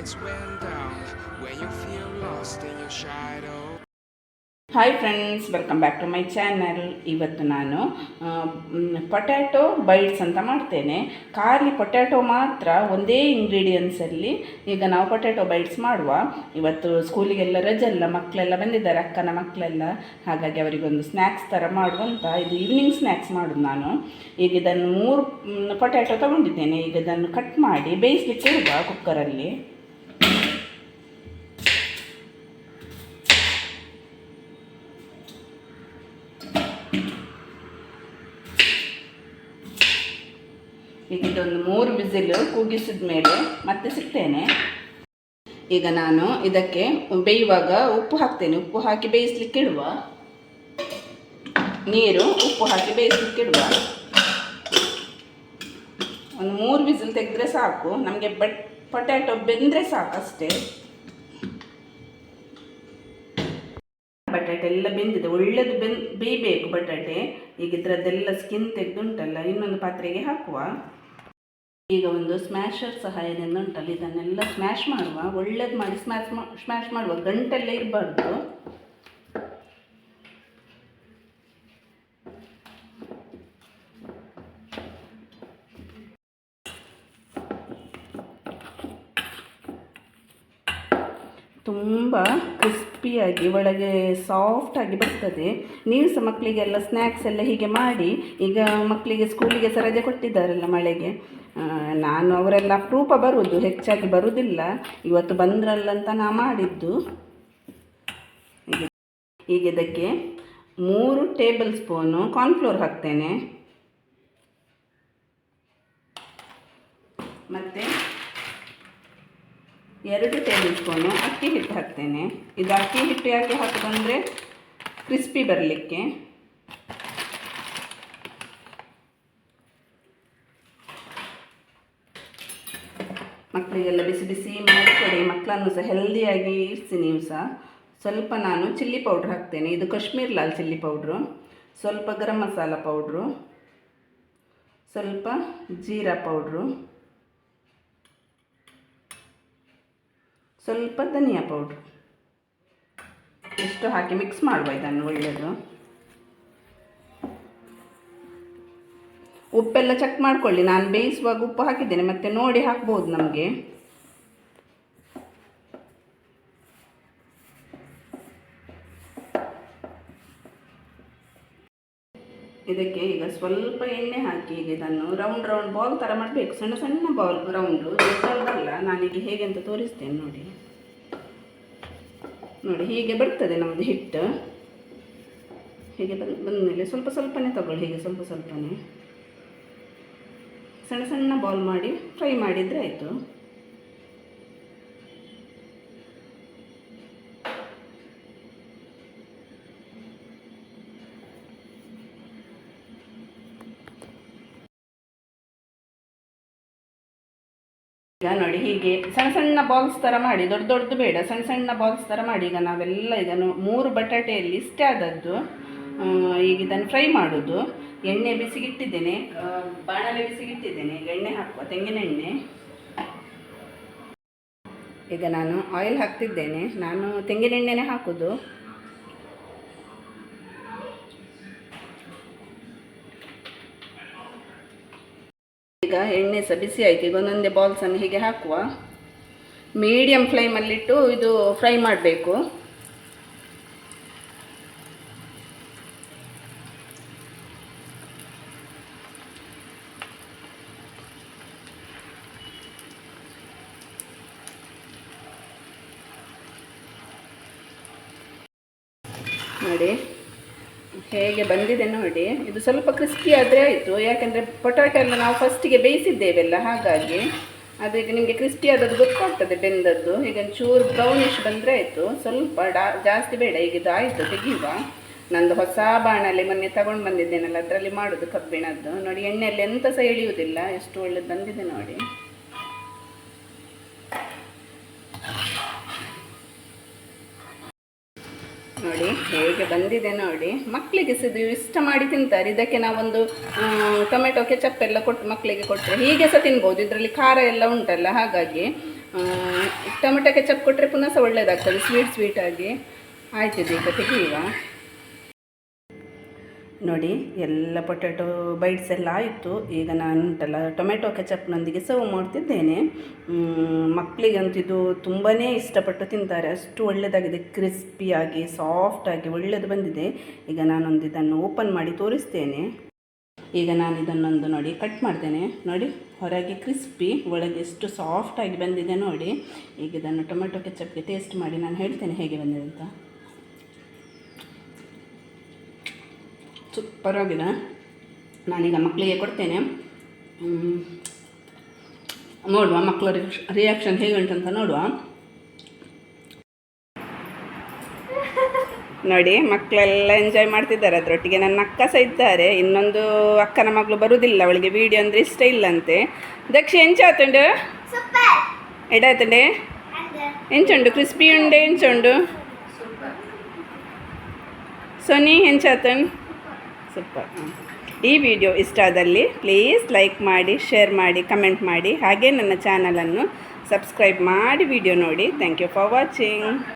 lights went down when you feel lost in your shadow. Hi friends, welcome back to my channel. ಇವತ್ತು ನಾನು potato bites ಅಂತ ಮಾಡ್ತೇನೆ. ಖಾಲಿ potato ಮಾತ್ರ ಒಂದೇ ಇಂಗ್ರೀಡಿಯೆಂಟ್ಸಲ್ಲಿ ಈಗ ನಾವು ಪೊಟ್ಯಾಟೊ ಬೈಟ್ಸ್ ಮಾಡುವ. ಇವತ್ತು ಸ್ಕೂಲಿಗೆಲ್ಲ ರಜೆ ಅಲ್ಲ, ಮಕ್ಕಳೆಲ್ಲ ಬಂದಿದ್ದಾರೆ, ಅಕ್ಕನ ಮಕ್ಕಳೆಲ್ಲ. ಹಾಗಾಗಿ ಅವರಿಗೊಂದು ಸ್ನ್ಯಾಕ್ಸ್ ಥರ ಮಾಡುವಂತ, ಇದು ಈವ್ನಿಂಗ್ ಸ್ನ್ಯಾಕ್ಸ್ ಮಾಡೋದು ನಾನು. ಈಗ ಇದನ್ನು 3 ಪೊಟ್ಯಾಟೊ ತೊಗೊಂಡಿದ್ದೇನೆ. ಈಗ ಇದನ್ನು ಕಟ್ ಮಾಡಿ ಬೇಯಿಸ್ಲಿಕ್ಕೆ ಇಡುವ ಕುಕ್ಕರಲ್ಲಿ. ಈಗ ಇದೊಂದು 3 ವಿಸಿಲ್ ಕೂಗಿಸಿದ ಮೇಲೆ ಮತ್ತೆ ಸಿಗ್ತೇನೆ. ಈಗ ನಾನು ಇದಕ್ಕೆ ಬೇಯುವಾಗ ಉಪ್ಪು ಹಾಕ್ತೇನೆ. ಉಪ್ಪು ಹಾಕಿ ಬೇಯಿಸ್ಲಿಕ್ಕೆ ಇಡುವ. ನೀರು, ಉಪ್ಪು ಹಾಕಿ ಬೇಯಿಸ್ಲಿಕ್ಕೆ ಇಡುವ. ಒಂದು 3 ವಿಸಿಲ್ ತೆಗೆದ್ರೆ ಸಾಕು ನಮಗೆ. ಪೊಟ್ಯಾಟೊ ಬೆಂದರೆ ಸಾಕು ಅಷ್ಟೇ. ಬಟಾಟೆ ಎಲ್ಲ ಬೆಂದಿದೆ, ಒಳ್ಳೆದು ಬೇಯಬೇಕು ಬಟಾಟೆ. ಈಗ ಇದರದ್ದೆಲ್ಲ ಸ್ಕಿನ್ ತೆಗೆದುಂಟಲ್ಲ, ಇನ್ನೊಂದು ಪಾತ್ರೆಗೆ ಹಾಕುವ. ಈಗ ಒಂದು ಸ್ಮ್ಯಾಶರ್ ಸಹಾಯದಿಂದ ಉಂಟಲ್ಲ, ಇದನ್ನೆಲ್ಲ ಸ್ಮ್ಯಾಶ್ ಮಾಡುವ. ಒಳ್ಳೇದು ಮಾಡಿ ಸ್ಮ್ಯಾಶ್ ಮಾಡುವ, ಗಂಟೆಲ್ಲ ಇರಬಾರ್ದು. ತುಂಬ ಕ್ರಿಸ್ಪಿಯಾಗಿ ಒಳಗೆ ಸಾಫ್ಟಾಗಿ ಬರ್ತದೆ. ನೀವು ಸಹ ಮಕ್ಕಳಿಗೆಲ್ಲ ಸ್ನ್ಯಾಕ್ಸ್ ಎಲ್ಲ ಹೀಗೆ ಮಾಡಿ. ಈಗ ಮಕ್ಕಳಿಗೆ ಸ್ಕೂಲಿಗೆ ಸಹ ರಜೆ ಕೊಟ್ಟಿದ್ದಾರಲ್ಲ ಮಳೆಗೆ. ನಾನು ಅವರೆಲ್ಲ ಅಪರೂಪ ಬರುವುದು, ಹೆಚ್ಚಾಗಿ ಬರುವುದಿಲ್ಲ. ಇವತ್ತು ಬಂದ್ರಲ್ಲ ಅಂತ ನಾ ಮಾಡಿದ್ದು. ಈಗ ಇದಕ್ಕೆ 3 ಟೇಬಲ್ ಸ್ಪೂನು ಕಾರ್ನ್ಫ್ಲೋರ್ ಹಾಕ್ತೇನೆ. ಮತ್ತು 2 ಟೇಬಲ್ ಸ್ಪೂನು ಅಕ್ಕಿ ಹಿಟ್ಟು ಹಾಕ್ತೇನೆ. ಇದು ಅಕ್ಕಿ ಹಿಟ್ಟು ಯಾಕೆ ಹಾಕೋದಂದರೆ ಕ್ರಿಸ್ಪಿ ಬರಲಿಕ್ಕೆ. ಮಕ್ಕಳಿಗೆಲ್ಲ ಬಿಸಿ ಬಿಸಿ ಮಾಡಿಕೊಡಿ. ಮಕ್ಕಳನ್ನು ಸಹ ಹೆಲ್ದಿಯಾಗಿ ಇರಿಸಿ ನೀವು ಸಹ. ಸ್ವಲ್ಪ ನಾನು ಚಿಲ್ಲಿ ಪೌಡ್ರ್ ಹಾಕ್ತೇನೆ. ಇದು ಕಾಶ್ಮೀರ್ ಲಾಲ್ ಚಿಲ್ಲಿ ಪೌಡ್ರು. ಸ್ವಲ್ಪ ಗರಂ ಮಸಾಲ ಪೌಡ್ರು, ಸ್ವಲ್ಪ ಜೀರಾ ಪೌಡ್ರು, ಸ್ವಲ್ಪ ಧನಿಯಾ ಪೌಡ್ರು. ಇಷ್ಟು ಹಾಕಿ ಮಿಕ್ಸ್ ಮಾಡುವ ಇದನ್ನು ಒಳ್ಳೆಯದು. ಉಪ್ಪೆಲ್ಲ ಚೆಕ್ ಮಾಡಿಕೊಳ್ಳಿ. ನಾನು ಬೇಯಿಸುವಾಗ ಉಪ್ಪು ಹಾಕಿದ್ದೇನೆ, ಮತ್ತೆ ನೋಡಿ ಹಾಕ್ಬೋದು ನಮಗೆ. ಇದಕ್ಕೆ ಈಗ ಸ್ವಲ್ಪ ಎಣ್ಣೆ ಹಾಕಿ ಈಗ ಇದನ್ನು ರೌಂಡ್ ಬಾಲ್ ಥರ ಮಾಡಬೇಕು. ಸಣ್ಣ ಸಣ್ಣ ಬಾಲ್ ರೌಂಡು, ದೊಡ್ಡದಲ್ಲ. ನಾನೀಗ ಹೇಗೆ ಅಂತ ತೋರಿಸ್ತೇನೆ ನೋಡಿ. ಹೀಗೆ ಬರ್ತದೆ ನಮ್ಮದು ಹಿಟ್ಟು. ಹೀಗೆ ಬಂದಮೇಲೆ ಸ್ವಲ್ಪ ಸ್ವಲ್ಪನೇ ತಗೊಳ್ಳಿ. ಹೀಗೆ ಸ್ವಲ್ಪ ಸ್ವಲ್ಪನೇ ಸಣ್ಣ ಸಣ್ಣ ಬಾಲ್ ಮಾಡಿ ಫ್ರೈ ಮಾಡಿದರೆ ಆಯಿತು. ಈಗ ನೋಡಿ, ಹೀಗೆ ಸಣ್ಣ ಸಣ್ಣ ಬಾಲ್ಸ್ ಥರ ಮಾಡಿ, ದೊಡ್ಡದು ಬೇಡ, ಸಣ್ಣ ಸಣ್ಣ ಬಾಲ್ಸ್ ಥರ ಮಾಡಿ. ಈಗ ನಾವೆಲ್ಲ ಇದನ್ನು 3 ಬಟಾಟೆಯಲ್ಲಿ ಇಷ್ಟೇ ಆದದ್ದು. ಈಗ ಇದನ್ನು ಫ್ರೈ ಮಾಡೋದು. ಎಣ್ಣೆ ಬಿಸಿಗಿಟ್ಟಿದ್ದೇನೆ, ಬಾಣಲೆ ಬಿಸಿಗಿಟ್ಟಿದ್ದೇನೆ. ಈಗ ಎಣ್ಣೆ ಹಾಕುವ, ತೆಂಗಿನ ಎಣ್ಣೆ. ಈಗ ನಾನು ಆಯಿಲ್ ಹಾಕ್ತಿದ್ದೇನೆ. ನಾನು ತೆಂಗಿನ ಎಣ್ಣೆನೇ ಹಾಕೋದು. ಈಗ ಎಣ್ಣೆ ಸಹ ಬಿಸಿ ಆಯಿತು. ಈಗ ಒಂದೊಂದೇ ಬಾಲ್ಸನ್ನು ಹೀಗೆ ಹಾಕುವ. ಮೀಡಿಯಮ್ ಫ್ಲೇಮಲ್ಲಿಟ್ಟು ಇದು ಫ್ರೈ ಮಾಡಬೇಕು. ನೋಡಿ ಹೇಗೆ ಬಂದಿದೆ ನೋಡಿ. ಇದು ಸ್ವಲ್ಪ ಕ್ರಿಸ್ಪಿ ಆದರೆ ಆಯಿತು, ಯಾಕೆಂದರೆ ಪೊಟ್ಯಾಟೊ ಎಲ್ಲ ನಾವು ಫಸ್ಟಿಗೆ ಬೇಯಿಸಿದ್ದೇವೆಲ್ಲ, ಹಾಗಾಗಿ ಅದೀಗ ನಿಮಗೆ ಕ್ರಿಸ್ಪಿ ಆದದ್ದು ಗೊತ್ತಾಗ್ತದೆ ಬೆಂದದ್ದು. ಈಗ ಚೂರು ಬ್ರೌನಿಶ್ ಬಂದರೆ ಆಯಿತು. ಸ್ವಲ್ಪ ಜಾಸ್ತಿ ಬೇಡ. ಈಗ ಇದು ಆಯಿತು, ತೆಗೆಯುವ. ನಂದು ಹೊಸ ಬಾಣಲೆ ಮೊನ್ನೆ ತಗೊಂಡು ಬಂದಿದ್ದೇನಲ್ಲ, ಅದರಲ್ಲಿ ಮಾಡೋದು ಕಬ್ಬಿಣದ್ದು. ನೋಡಿ, ಎಣ್ಣೆಯಲ್ಲಿ ಎಂಥ ಸಹ ಎಳೆಯುವುದಿಲ್ಲ, ಎಷ್ಟು ಒಳ್ಳೆದು ಬಂದಿದೆ ನೋಡಿ. ನೋಡಿ ಹೇಗೆ ಬಂದಿದೆ ನೋಡಿ. ಮಕ್ಕಳಿಗೆ ಸಹ ಇದು ಇಷ್ಟ ಮಾಡಿ ತಿಂತಾರೆ. ಇದಕ್ಕೆ ನಾವೊಂದು ಟೊಮೆಟೊ ಕೆಚಪ್ ಎಲ್ಲ ಕೊಟ್ಟು ಮಕ್ಕಳಿಗೆ ಕೊಟ್ಟರೆ ಹೀಗೆ ಸಹ ತಿನ್ಬೋದು. ಇದರಲ್ಲಿ ಖಾರ ಎಲ್ಲ ಉಂಟಲ್ಲ, ಹಾಗಾಗಿ ಟೊಮೆಟೊ ಕೆಚಪ್ ಕೊಟ್ಟರೆ ಪುನಃ ಸಹ ಒಳ್ಳೆಯದಾಗ್ತದೆ, ಸ್ವೀಟಾಗಿ ಆಯ್ತಿದೆ. ಈಗ ತೆಗೆಯುವ. ನೋಡಿ ಎಲ್ಲ ಪೊಟ್ಯಾಟೊ ಬೈಟ್ಸ್ ಎಲ್ಲ ಆಯಿತು. ಈಗ ನಾನು ಉಂಟಲ್ಲ ಟೊಮೆಟೊ ಕೆಚಪ್ನೊಂದಿಗೆ ಸರ್ವ್ ಮಾಡ್ತಿದ್ದೇನೆ. ಮಕ್ಕಳಿಗಂತೂ ಇದು ತುಂಬಾ ಇಷ್ಟಪಟ್ಟು ತಿಂತಾರೆ, ಅಷ್ಟು ಒಳ್ಳೆಯದಾಗಿದೆ. ಕ್ರಿಸ್ಪಿಯಾಗಿ ಸಾಫ್ಟಾಗಿ ಒಳ್ಳೆಯದು ಬಂದಿದೆ. ಈಗ ನಾನೊಂದು ಇದನ್ನು ಓಪನ್ ಮಾಡಿ ತೋರಿಸ್ತೇನೆ. ಈಗ ನಾನು ಇದನ್ನೊಂದು ನೋಡಿ ಕಟ್ ಮಾಡ್ತೇನೆ. ನೋಡಿ, ಹೊರಗೆ ಕ್ರಿಸ್ಪಿ, ಒಳಗೆ ಎಷ್ಟು ಸಾಫ್ಟಾಗಿ ಬಂದಿದೆ ನೋಡಿ. ಈಗ ಇದನ್ನು ಟೊಮೆಟೊ ಕೆಚಪ್ಗೆ ಟೇಸ್ಟ್ ಮಾಡಿ ನಾನು ಹೇಳ್ತೇನೆ ಹೇಗೆ ಬಂದಿದೆ ಅಂತ. ಸೂಪರ್ ಆಗಿದೆ. ನಾನೀಗ ಮಕ್ಕಳಿಗೆ ಕೊಡ್ತೇನೆ, ನೋಡುವ ಮಕ್ಕಳ ರಿಯಾಕ್ಷನ್ ಹೇಗೆ ಉಂಟಂತ ನೋಡುವ. ನೋಡಿ, ಮಕ್ಕಳೆಲ್ಲ ಎಂಜಾಯ್ ಮಾಡ್ತಿದ್ದಾರೆ ಅದರೊಟ್ಟಿಗೆ. ನನ್ನ ಅಕ್ಕ ಸಹ ಇದ್ದಾರೆ. ಇನ್ನೊಂದು ಅಕ್ಕನ ಮಗಳು ಬರುವುದಿಲ್ಲ, ಅವಳಿಗೆ ವೀಡಿಯೋ ಅಂದರೆ ಇಷ್ಟ ಇಲ್ಲಂತೆ. ದಕ್ಷ ಎಂಚಾತುಂಡು ಎಡಾತುಂಡೆ ಎಂಚುಂಡು ಕ್ರಿಸ್ಪಿ ಉಂಡೆ ಎಂಚುಂಡು ಸೋನಿ ಎಂಚಾತುಂಡು ಸೂಪರ್. ಈ ವಿಡಿಯೋ ಇಷ್ಟ ಆದಲ್ಲಿ ಪ್ಲೀಸ್ ಲೈಕ್ ಮಾಡಿ, ಶೇರ್ ಮಾಡಿ, ಕಮೆಂಟ್ ಮಾಡಿ. ಹಾಗೆ ನನ್ನ ಚಾನಲನ್ನು ಸಬ್ಸ್ಕ್ರೈಬ್ ಮಾಡಿ ವಿಡಿಯೋ ನೋಡಿ. Thank you for watching.